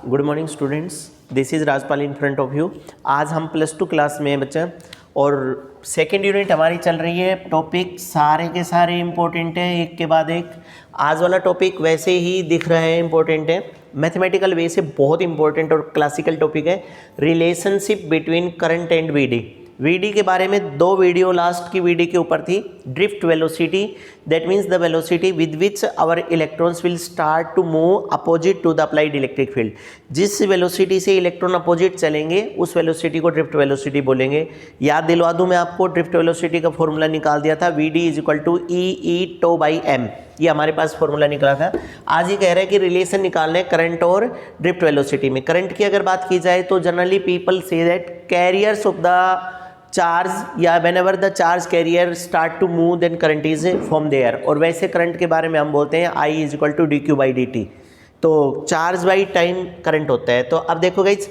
Good morning students, this is Rajpal in front of you. आज हम +2 class में हैं बच्चे, और सेकेंड यूनिट हमारी चल रही है। टॉपिक सारे के सारे इम्पोर्टेंट हैं, एक के बाद एक। आज वाला टॉपिक वैसे ही दिख रहा है इम्पोर्टेंट है, मैथमेटिकल वे से बहुत इंपॉर्टेंट और क्लासिकल टॉपिक है। Relationship between current and VD के बारे में 2 वीडियो लास्ट की वीडी के ऊपर थी। Drift velocity, that means the velocity with which our electrons will start to move opposite to the applied electric field. जिस वेलोसिटी से इलेक्ट्रॉन अपोजिट चलेंगे उस वेलोसिटी को ड्रिफ्ट वेलोसिटी बोलेंगे। याद दिलवा दूं मैं आपको, ड्रिफ्ट वेलोसिटी का फॉर्मूला निकाल दिया था, V D = E tau by m. ये हमारे पास फॉर्मूला निकला था। आज ये कह रहा है कि रिलेशन निकालना है करंट और ड्रिफ्ट वेलोसिटी में। करंट की अगर बात की जाए तो generally people say that carriers of the charge या whenever the charge carrier start to move then current is from there। और वैसे करंट के बारे में हम बोलते हैं I = dq/dt। तो चार्ज बाई टाइम करंट होता है। तो अब देखो गाइस,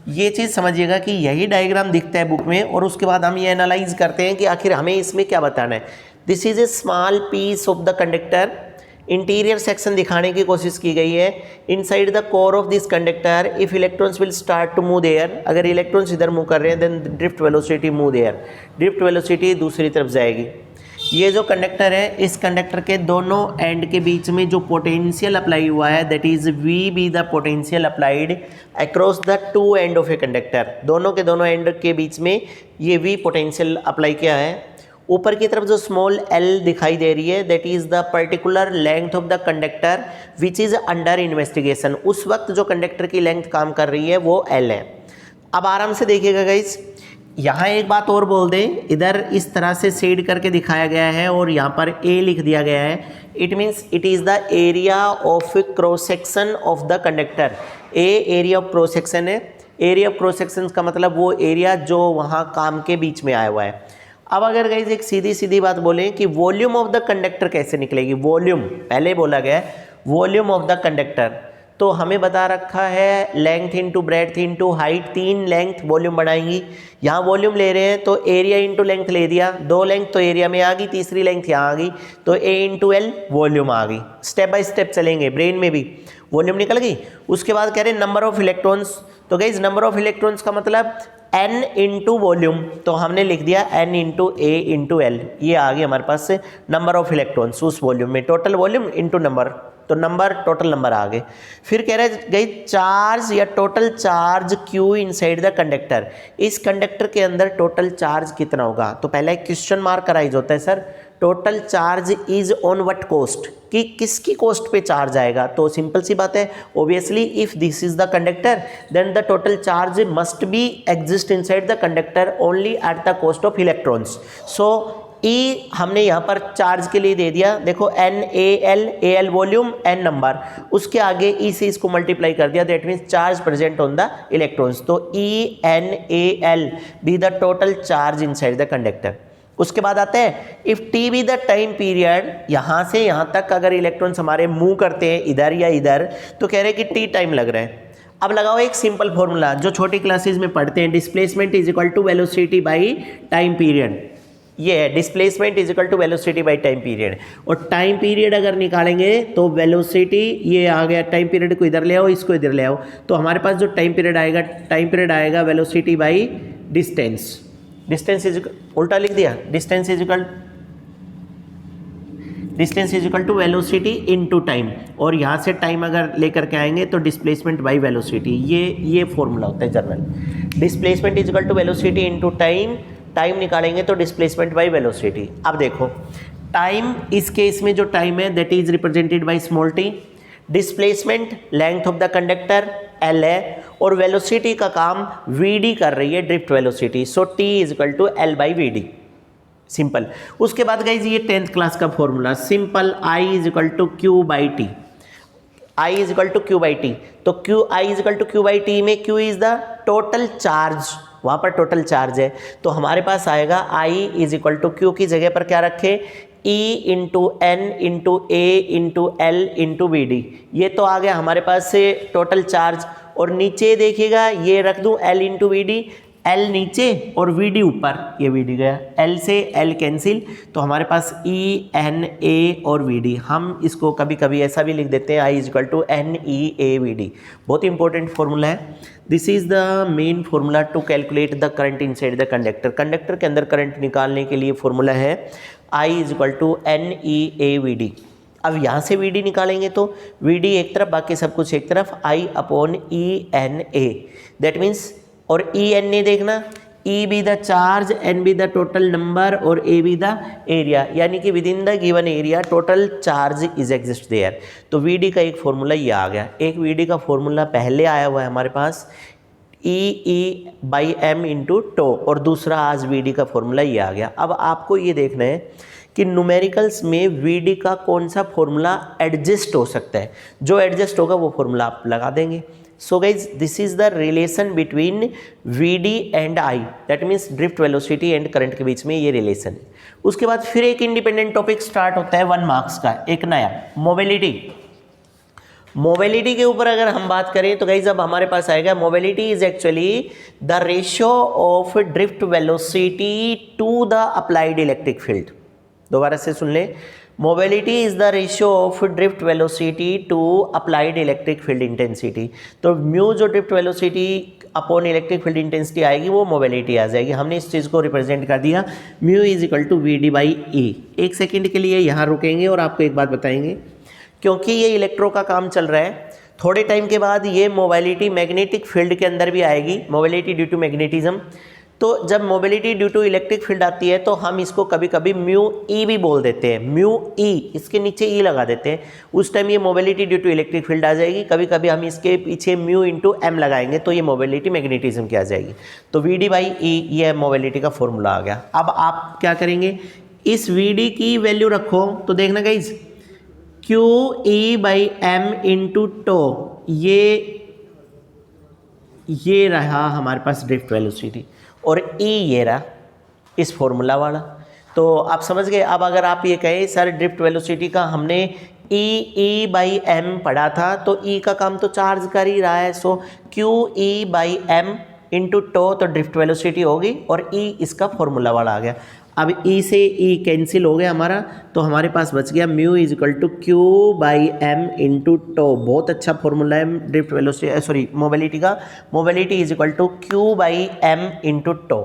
ये चीज़ समझिएगा कि यही डायग्राम दिखता है बुक में, और उसके बाद हम ये एनालाइज करते हैं कि आखिर हमें इसमें क्या बताना है। This is a small piece of the conductor. Interior section दिखाने की कोशिश की गई है। Inside the core of this conductor if electrons will start to move there, अगर इलेक्ट्रॉन्स इधर मूव कर रहे हैं then drift velocity move there, drift velocity दूसरी तरफ जाएगी। ये जो कंडक्टर है, इस कंडक्टर के दोनों एंड के बीच में जो पोटेंशियल अप्लाई हुआ है that is V be the potential applied across the 2 end of a conductor. दोनों के दोनों एंड के बीच में ये वी पोटेंशियल अप्लाई किया है। ऊपर की तरफ जो स्मॉल एल दिखाई दे रही है that is the particular length of the conductor which is under investigation. उस वक्त जो कंडक्टर की लेंथ काम कर रही है वो एल है। अब आराम से देखिएगा गाइस, यहाँ एक बात और बोल दें, इधर इस तरह से शेड करके दिखाया गया है और यहाँ पर ए लिख दिया गया है। It means it is the area of cross section of the conductor. A area of cross section है। एरिया ऑफ क्रॉस सेक्शन का मतलब वो एरिया जो वहाँ काम के बीच में आया हुआ है। अब अगर गाइस एक सीधी सीधी बात बोलें कि वॉल्यूम ऑफ द कंडक्टर कैसे निकलेगी, वॉल्यूम पहले बोला गया है, वॉल्यूम ऑफ द कंडक्टर, तो हमें बता रखा है length into breadth into height, 3 length volume बनाएंगी। यहाँ वॉल्यूम ले रहे हैं तो एरिया इंटू लेंथ ले दिया, 2 लेंथ तो एरिया में आ गई, तीसरी लेंथ यहाँ आ गई, तो ए इंटू एल वॉल्यूम आ गई। स्टेप बाय स्टेप चलेंगे, ब्रेन में भी वॉल्यूम निकल गई। उसके बाद कह रहे हैं नंबर ऑफ इलेक्ट्रॉन्स, तो गाइस नंबर ऑफ इलेक्ट्रॉन्स का मतलब n इंटू वॉल्यूम, तो हमने लिख दिया n into A into L. ये आ गई हमारे पास से नंबर ऑफ इलेक्ट्रॉन्स उस वॉल्यूम में, टोटल वॉल्यूम इंटू नंबर, तो नंबर टोटल नंबर आ गए। फिर कह रहे गई चार्ज या total charge Q inside the conductor. इस कंडक्टर के अंदर टोटल चार्ज कितना होगा, तो पहला एक क्वेश्चन मार्क कराइज होता है, sir total charge is on what cost, कि किसकी कॉस्ट पे चार्ज आएगा। तो सिंपल सी बात है, obviously if this is the conductor then the total charge must be exist inside the conductor only at the cost of electrons. So e हमने यहाँ पर चार्ज के लिए दे दिया, देखो n a l volume n number, उसके आगे ई से इसको मल्टीप्लाई कर दिया, that means charge present on the electrons. तो e n a l be the total charge inside the conductor. उसके बाद आता है if T be the time period, यहाँ से यहाँ तक अगर इलेक्ट्रॉन्स हमारे मूव करते हैं इधर या इधर, तो कह रहे हैं कि टी टाइम लग रहा है। अब लगाओ एक सिंपल फॉर्मूला जो छोटी क्लासेस में पढ़ते हैं, displacement is equal to velocity by time period. ये है displacement is equal to velocity by time period. और टाइम पीरियड अगर निकालेंगे तो वेलोसिटी, ये आ गया टाइम पीरियड को इधर ले आओ, इसको इधर ले आओ, तो हमारे पास जो टाइम पीरियड आएगा velocity by distance. Distance is उल्टा लिख दिया, distance is equal to velocity into time, और यहाँ से टाइम अगर लेकर के आएंगे तो डिस्प्लेसमेंट बाई वेलोसिटी। ये फॉर्मूला होता है general. Displacement is equal to velocity into time, time निकालेंगे तो डिस्प्लेसमेंट बाई वेलोसिटी। अब देखो टाइम, इस केस में जो टाइम है that is represented by small T, displacement length of the conductor L है, और वेलोसिटी का काम वी डी कर रही है, drift velocity. So t is equal to l by v d, simple. उसके बाद गाइज ये 10th क्लास का formula simple, I is equal to q by t, I is equal to q by t. तो q I is equal to q by t में q is the total charge, वहाँ पर total charge है, तो हमारे पास आएगा I is equal to q की जगह पर क्या रखे, E into N into A into L into V D. ये तो आ गया हमारे पास से टोटल चार्ज, और नीचे देखिएगा ये रख दूँ L into V D, L नीचे और VD ऊपर, ये VD गया, L से L कैंसिल, तो हमारे पास ENA और VD, हम इसको कभी कभी ऐसा भी लिख देते हैं I इक्वल टू NEAVD, बहुत इंपॉर्टेंट फॉर्मूला है। This is the main formula to calculate the current inside the conductor. Conductor के अंदर करंट निकालने के लिए फॉर्मूला है I इक्वल टू NEAVD। अब यहाँ से VD निकालेंगे तो VD एक तरफ, बाकी सब कुछ एक तरफ, I upon ENA, that means, और ENA देखना, E be the charge, N be the total number और A बी द एरिया, यानी कि within the given area total charge is exist there. तो VD का एक फॉर्मूला ये आ गया। एक VD का फॉर्मूला पहले आया हुआ है हमारे पास E/m इंटू टो, और दूसरा आज VD का फॉर्मूला ये आ गया। अब आपको ये देखना है कि न्यूमेरिकल्स में VD का कौन सा फॉर्मूला एडजस्ट हो सकता है, जो एडजस्ट होगा वो फॉर्मूला आप लगा देंगे। So guys this is the relation between VD and I, that means drift velocity and current के बीच में ये रिलेशन है। उसके बाद फिर एक इंडिपेंडेंट टॉपिक स्टार्ट होता है 1 मार्क्स का, एक नया, मोबिलिटी। मोबिलिटी के ऊपर अगर हम बात करें तो गाइज अब हमारे पास आएगा, mobility is actually the ratio of drift velocity to the applied electric field. दोबारा से सुन ले, mobility is the ratio of drift velocity to applied electric field intensity. तो म्यू जो drift velocity upon electric field intensity आएगी वो mobility आ जाएगी। हमने इस चीज़ को रिप्रेजेंट कर दिया, mu is equal to VD by E। एक सेकेंड के लिए यहाँ रुकेंगे और आपको एक बात बताएंगे, क्योंकि ये इलेक्ट्रो का काम चल रहा है, थोड़े टाइम के बाद ये मोबिलिटी मैग्नेटिक फील्ड के अंदर भी आएगी, मोबिलिटी ड्यू टू मैग्नेटिज्म। तो जब mobility due to electric field आती है तो हम इसको कभी कभी म्यू ई भी बोल देते हैं, म्यू ई, इसके नीचे ई लगा देते हैं, उस टाइम ये mobility due to electric field आ जाएगी। कभी कभी हम इसके पीछे म्यू इंटू एम लगाएंगे तो ये मोबिलिटी मैग्नेटिज्म की आ जाएगी। तो VD बाई ई ये मोबिलिटी का फॉर्मूला आ गया। अब आप क्या करेंगे, इस VD की वैल्यू रखो, तो देखना guys QE by m into tau, ये रहा हमारे पास ड्रिफ्ट वेलोसिटी, और E ये रहा इस फॉर्मूला वाला। तो आप समझ गए। अब अगर आप ये कहें सर ड्रिफ्ट वेलोसिटी का हमने E बाई एम पढ़ा था, तो E का काम तो चार्ज कर ही रहा है, so QE by m into tau, तो ड्रिफ्ट वेलोसिटी होगी, और E इसका फॉर्मूला वाला आ गया। अब E से E कैंसिल हो गया हमारा, तो हमारे पास बच गया mu is equal to Q by m into tau. बहुत अच्छा फॉर्मूला है ड्रिफ्ट वेलोसिटी, सॉरी मोबिलिटी का। Mobility is equal to Q by m into tau,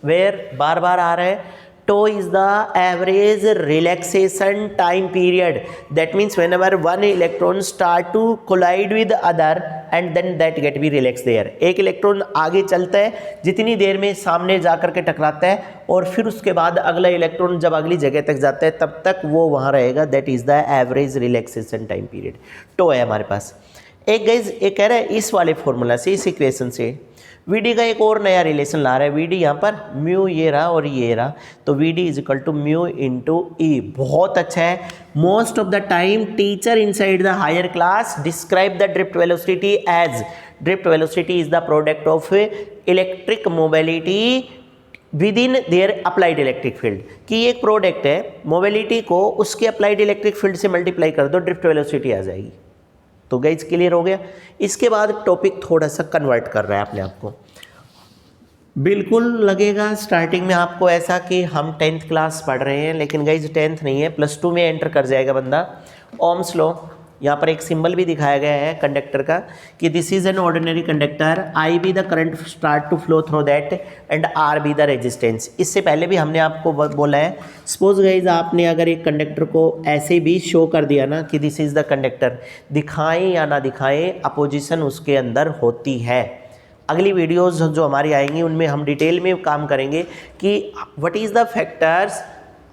where बार बार आ रहा है, tau is the average relaxation time period, that means whenever one electron start to collide with other and then that get be relax there. एक electron आगे चलता है जितनी देर में सामने जा करके टकराता है, और फिर उसके बाद अगला इलेक्ट्रॉन जब अगली जगह तक जाता है तब तक वो वहाँ रहेगा, that is the average relaxation time period. Tau है हमारे पास। एक गाइज एक कह रहा है इस वाले फॉर्मूला से, इस इक्वेशन से VD का एक और नया रिलेशन ला रहा है। VD यहाँ पर म्यू ये रहा और ये रहा, तो VD is equal to mu into e. बहुत अच्छा है। Most of the time teacher inside the higher class describe the drift velocity as, drift velocity is the product of electric mobility within their applied electric field, कि ये एक product है, mobility को उसके applied electric field से multiply कर दो, drift velocity आ जाएगी। तो गाइज क्लियर हो गया। इसके बाद टॉपिक थोड़ा सा कन्वर्ट कर रहा है अपने आप को। बिल्कुल लगेगा स्टार्टिंग में आपको ऐसा कि हम 10th क्लास पढ़ रहे हैं, लेकिन गाइज 10th नहीं है, +2 में एंटर कर जाएगा बंदा। ओम्स लॉ, यहाँ पर एक सिंबल भी दिखाया गया है कंडक्टर का, कि this is an ordinary conductor, I be the current start to flow through that end R be the resistance. इससे पहले भी हमने आपको बोला है, सपोज गाइज आपने अगर एक कंडक्टर को ऐसे भी शो कर दिया ना कि दिस इज द कंडक्टर, दिखाएं या ना दिखाएं अपोजिशन उसके अंदर होती है। अगली वीडियोस जो हमारी आएंगी उनमें हम डिटेल में काम करेंगे कि what is the factors,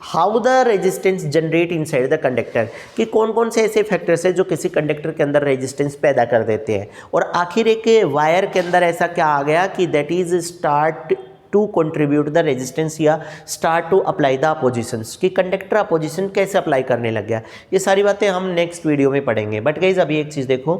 how the resistance generate inside the conductor, कि कौन कौन से ऐसे फैक्टर्स हैं जो किसी कंडक्टर के अंदर रेजिस्टेंस पैदा कर देते हैं। और आखिर एक वायर के अंदर ऐसा क्या आ गया कि that is start to contribute the resistance या start to apply the oppositions, कि कंडक्टर अपोजिशन कैसे अप्लाई करने लग गया। ये सारी बातें हम नेक्स्ट वीडियो में पढ़ेंगे। बट गाइज अभी एक चीज़ देखो,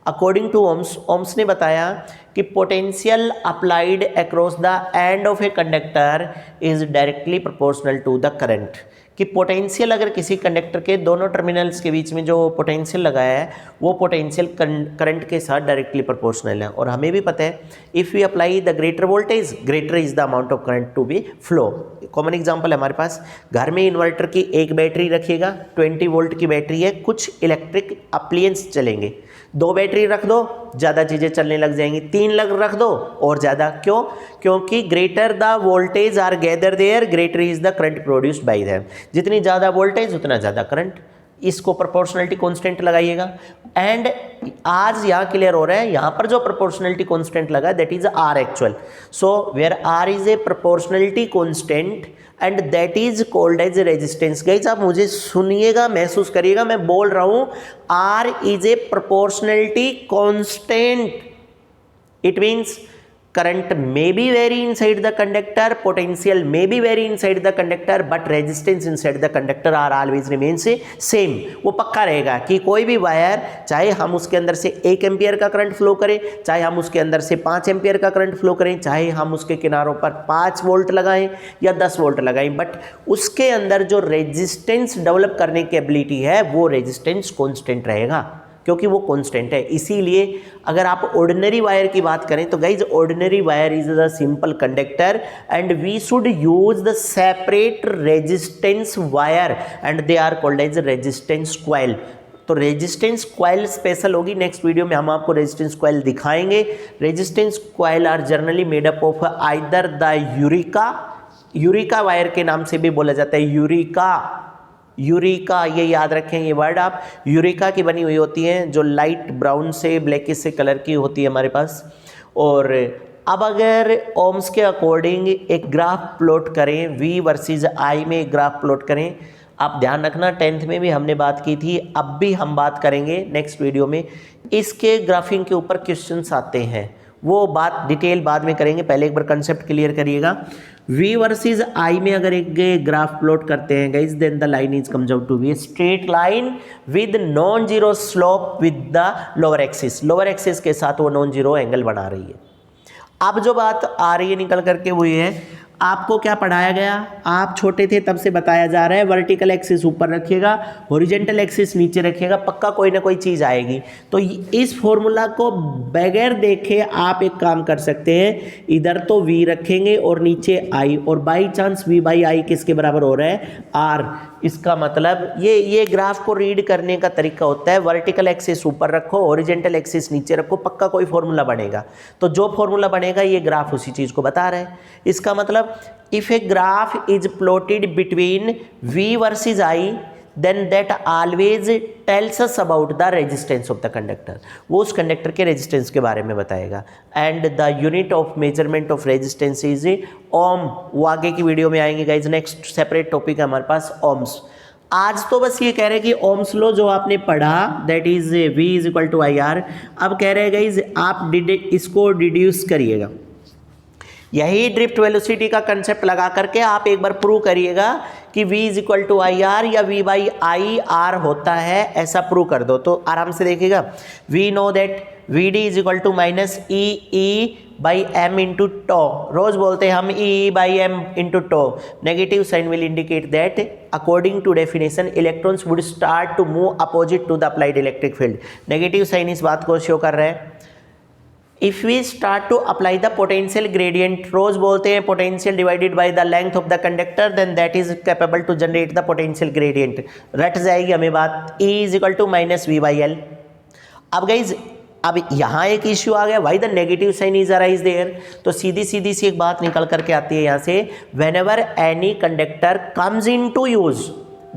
अकॉर्डिंग टू ओम्स ने बताया कि potential applied across the end of a conductor is directly proportional to the current, कि पोटेंशियल अगर किसी कंडक्टर के दोनों टर्मिनल्स के बीच में जो पोटेंशियल लगाया है वो पोटेंशियल करंट के साथ डायरेक्टली प्रोपोर्शनल है। और हमें भी पता है if we apply the greater voltage greater is the amount of current to be flow. Common example है हमारे पास, घर में इन्वर्टर की एक बैटरी रखिएगा, 20 वोल्ट की बैटरी है, कुछ इलेक्ट्रिक अप्लायंस चलेंगे, 2 बैटरी रख दो ज़्यादा चीज़ें चलने लग जाएंगी, 3 रख दो और ज़्यादा। क्यों? क्योंकि greater the voltage are gather there greater is the current produced by them. जितनी ज़्यादा वोल्टेज उतना ज़्यादा करंट, इसको प्रोपोर्शनलिटी कांस्टेंट लगाइएगा। एंड आज यहाँ क्लियर हो रहा है, यहाँ पर जो प्रोपोर्शनलिटी कांस्टेंट लगा that is R actual. So where R is a proportionality constant and that is called as resistance. Guys आप मुझे सुनिएगा, महसूस करिएगा, मैं बोल रहा हूं R is a proportionality constant. It means current may be vary inside the conductor, potential may be vary inside the conductor, but resistance inside the conductor are always remains same। वो पक्का रहेगा कि कोई भी वायर, चाहे हम उसके अंदर से 1 एम्पियर का करंट फ्लो करें, चाहे हम उसके अंदर से 5 एम्पियर का करंट फ्लो करें, चाहे हम उसके किनारों पर 5 वोल्ट लगाएं या 10 वोल्ट लगाएं, बट उसके अंदर जो रेजिस्टेंस डेवलप करने की एबिलिटी है वो रेजिस्टेंस कॉन्स्टेंट रहेगा, क्योंकि वो कांस्टेंट है। इसीलिए अगर आप ऑर्डिनरी वायर की बात करें तो guys ordinary wire is the simple conductor and we should use the separate resistance wire and they are called as resistance coil. तो रेजिस्टेंस कॉइल स्पेशल होगी, नेक्स्ट वीडियो में हम आपको रेजिस्टेंस कॉइल दिखाएंगे। Resistance coil are generally made up of either the eureka wire के नाम से भी बोला जाता है, यूरिका, ये याद रखें ये वर्ड आप, यूरिका की बनी हुई होती हैं जो लाइट ब्राउन से ब्लैकिश से कलर की होती है हमारे पास। और अब अगर ओम्स के अकॉर्डिंग एक ग्राफ प्लॉट करें, V वर्सेस I में एक ग्राफ प्लॉट करें, आप ध्यान रखना 10th में भी हमने बात की थी, अब भी हम बात करेंगे नेक्स्ट वीडियो में। इसके ग्राफिंग के ऊपर क्वेश्चंस आते हैं, वो बात डिटेल बाद में करेंगे, पहले एक बार कंसेप्ट क्लियर करिएगा। V वर्सेस I में अगर एक ग्राफ प्लॉट करते हैं guys, then the line is comes out to be straight line with non zero slope with the lower axis. Lower axis के साथ वो नॉन जीरो एंगल बना रही है। अब जो बात आ रही है निकल करके वो ये है, आपको क्या पढ़ाया गया, आप छोटे थे तब से बताया जा रहा है वर्टिकल एक्सिस ऊपर रखिएगा, हॉरिजॉन्टल एक्सिस नीचे रखिएगा, पक्का कोई ना कोई चीज़ आएगी। तो इस फॉर्मूला को बगैर देखे आप एक काम कर सकते हैं, इधर तो V रखेंगे और नीचे I, और by chance V by I किसके बराबर हो रहा है, R। इसका मतलब ये ग्राफ को रीड करने का तरीका होता है, वर्टिकल एक्सिस ऊपर रखो, हॉरिजॉन्टल एक्सिस नीचे रखो, पक्का कोई फॉर्मूला बनेगा। तो जो फॉर्मूला बनेगा ये ग्राफ उसी चीज़ को बता रहा है। इसका मतलब if a graph is plotted between V versus I, then that always tells us about the resistance of the conductor। वो उस कंडक्टर के रेजिस्टेंस के बारे में बताएगा। And the unit of measurement of resistance is ohm. वो आगे की वीडियो में आएंगे गाइज, नेक्स्ट सेपरेट टॉपिक है हमारे पास ओम्स। आज तो बस ये कह रहे हैं कि ओम्स लॉ जो आपने पढ़ा that is V is equal to IR। अब कह रहे हैं गाइज आप इसको डिड्यूस करिएगा, यही ड्रिफ्ट वेलोसिटी का कंसेप्ट लगा करके आप एक बार प्रूव करिएगा कि V is equal to IR या V बाई आई आर होता है, ऐसा प्रूव कर दो तो आराम से देखिएगा। We know that VD is equal to minus E by M into tau. रोज बोलते हैं हम E by M into tau. Negative sign will indicate that according to definition electrons would start to move opposite to the applied electric field. Negative sign इस बात को show कर रहे हैं। If we start to apply the potential gradient, रोज बोलते हैं potential divided by the length of the conductor, then that is capable to generate the potential gradient। रट जाएगी हमें बात, E is equal to minus V by L। अब guys अब यहाँ एक इश्यू आ गया, why the negative sign is arise there। तो सीधी सी एक बात निकल करके आती है यहाँ से, whenever any conductor comes into use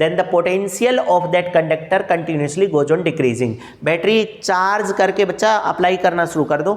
then the potential of that conductor continuously goes on decreasing। Battery charge करके बच्चा अप्लाई करना शुरू कर दो,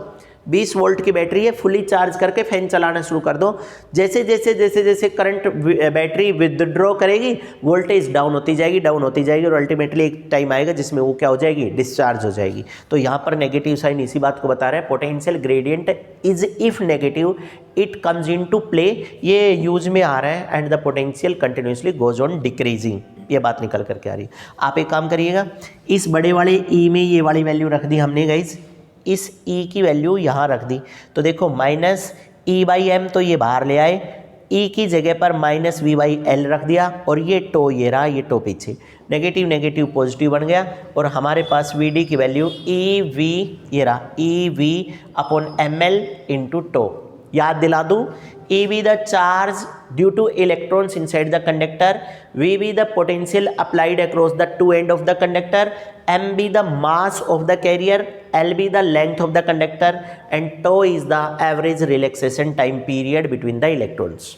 20 वोल्ट की बैटरी है, फुली चार्ज करके फैन चलाना शुरू कर दो। जैसे जैसे करंट बैटरी विदड्रॉ करेगी वोल्टेज डाउन होती जाएगी और अल्टीमेटली एक टाइम आएगा जिसमें वो क्या हो जाएगी, डिस्चार्ज हो जाएगी। तो यहाँ पर नेगेटिव साइन इसी बात को बता रहा है, potential gradient is if negative it comes into play, ये यूज में आ रहा है and the potential continuously goes on decreasing, ये बात निकल करके आ रही है। आप एक काम करिएगा, इस बड़े वाले E में ये वाली वैल्यू रख दी हमने गाइज, इस E की वैल्यू यहाँ रख दी, तो देखो माइनस E बाई M तो ये बाहर ले आए, ई की जगह पर माइनस वी बाई एल रख दिया और ये टो ये रहा, ये टो पीछे, नेगेटिव नेगेटिव पॉजिटिव बन गया और हमारे पास वी डी की वैल्यू ई वी ये रहा, E V upon M L into tau. याद दिला दूँ, E be the charge due to electrons inside the conductor, V be the potential applied across the two ends of the conductor, M be the mass of the carrier, L be the length of the conductor and tau is the average relaxation time period between the electrons।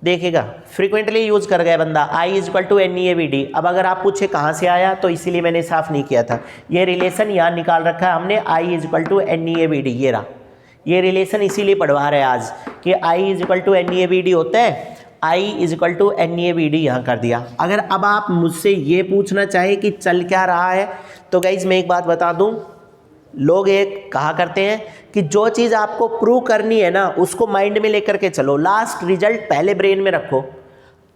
देखिएगा frequently use कर गया बंदा I equal to N E A V D. अब अगर आप पूछे कहाँ से आया तो इसीलिए मैंने साफ नहीं किया था, ये रिलेशन यहाँ निकाल रखा है हमने, I equal to N E A V D, ये रहा, ये रिलेशन इसीलिए पढ़वा रहे हैं आज कि I equal to N E A V D होता है, I equal to N E A V D यहाँ कर दिया। अगर अब आप मुझसे ये पूछना चाहे कि चल क्या रहा है तो गाइज मैं एक बात बता दूँ, लोग एक कहा करते हैं कि जो चीज़ आपको प्रूव करनी है ना उसको माइंड में लेकर के चलो, लास्ट रिजल्ट पहले ब्रेन में रखो।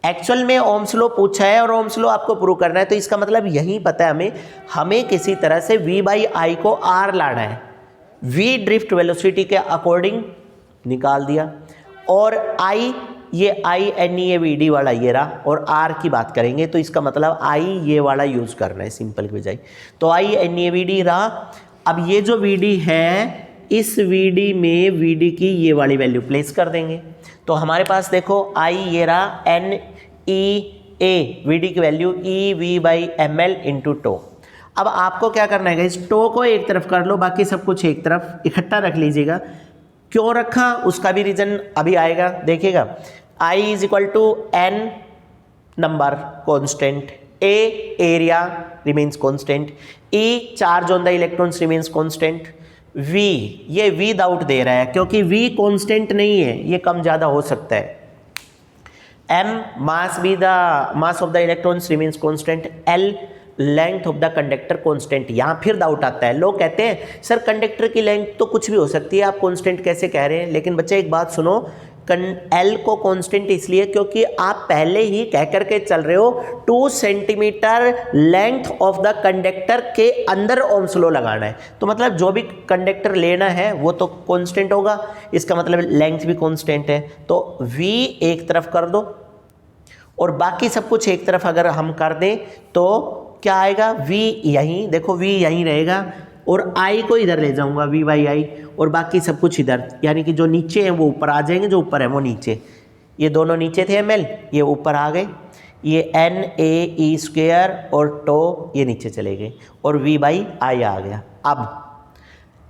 एक्चुअल में ओम्स लॉ पूछा है और ओम्स लॉ आपको प्रूव करना है, तो इसका मतलब यही पता है हमें किसी तरह से V बाई आई को R लाना है, V ड्रिफ्ट वेलोसिटी के अकॉर्डिंग निकाल दिया और I ये I N E A V D वाला ये रहा और R की बात करेंगे तो इसका मतलब I ये वाला यूज़ करना है सिंपल की बजाय, तो I N E A V D रहा। अब ये जो वी डी है इस वी डी में वी डी की ये वाली वैल्यू प्लेस कर देंगे, तो हमारे पास देखो I ये रहा n E A V D की value E v by m L into tau. अब आपको क्या करना है इस टो को एक तरफ कर लो, बाकी सब कुछ एक तरफ इकट्ठा रख लीजिएगा। क्यों रखा उसका भी रीजन अभी आएगा, देखिएगा। I is equal to N number constant, A area remains constant, E charge on the electrons remains constant, V ये विदाउट दे रहा है क्योंकि V कॉन्स्टेंट नहीं है, ये कम ज़्यादा हो सकता है। M mass be the mass of the electrons remains constant, L length of the conductor constant. यहाँ फिर डाउट आता है, लोग कहते हैं सर कंडक्टर की लेंथ तो कुछ भी हो सकती है, आप कॉन्स्टेंट कैसे कह रहे हैं। लेकिन बच्चे एक बात सुनो, L को कांस्टेंट इसलिए क्योंकि आप पहले ही कह करके चल रहे हो 2 centimetre length of the conductor के अंदर ओम्स लॉ लगाना है, तो मतलब जो भी कंडक्टर लेना है वो तो कांस्टेंट होगा, इसका मतलब लेंथ भी कांस्टेंट है। तो V एक तरफ कर दो और बाकी सब कुछ एक तरफ अगर हम कर दें तो क्या आएगा, V यहीं देखो, V यहीं रहेगा और I को इधर ले जाऊंगा V बाई आई और बाकी सब कुछ इधर, यानी कि जो नीचे हैं वो ऊपर आ जाएंगे, जो ऊपर है वो नीचे, ये दोनों नीचे थे ml ये ऊपर आ गए, ये एन ए ई स्क्वेयर और टो ये नीचे चले गए और V बाई आई आ गया। अब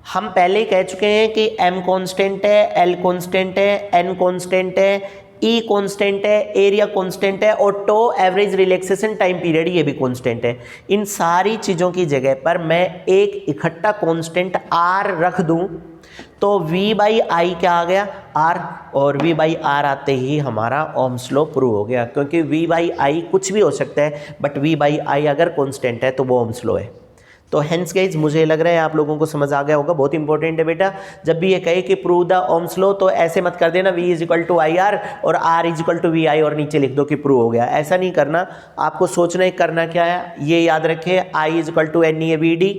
हम पहले ही कह चुके हैं कि M कांस्टेंट है, L कांस्टेंट है, N कांस्टेंट है, E कांस्टेंट है, एरिया कांस्टेंट है और tau average relaxation time period ये भी कांस्टेंट है। इन सारी चीज़ों की जगह पर मैं एक इकट्ठा कांस्टेंट R रख दूं तो V बाई आई क्या आ गया R, और V बाई R आते ही हमारा ओम्स लॉ प्रूव हो गया, क्योंकि V बाई आई कुछ भी हो सकता है बट V बाई आई अगर कांस्टेंट है तो वो ओम्स लॉ है। तो हेंस गाइज मुझे लग रहा है आप लोगों को समझ आ गया होगा, बहुत इंपॉर्टेंट है बेटा। जब भी ये कहे कि प्रूव द ओम्स लॉ तो ऐसे मत कर देना V is equal to I R और R is equal to V I और नीचे लिख दो कि प्रूव हो गया, ऐसा नहीं करना। आपको सोचना है करना क्या है, ये याद रखें I is equal to N E A V D,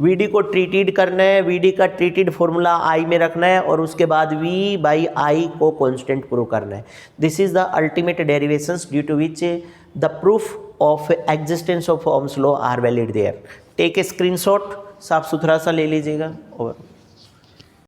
V D को ट्रीटेड करना है, वी डी का ट्रीटेड फॉर्मूला I में रखना है और उसके बाद V बाई आई को कॉन्स्टेंट प्रूव करना है। This is the ultimate derivations due to which the proof of existence of Ohm's law are valid there. Take a screenshot, साफ सुथरा सा ले लीजिएगा और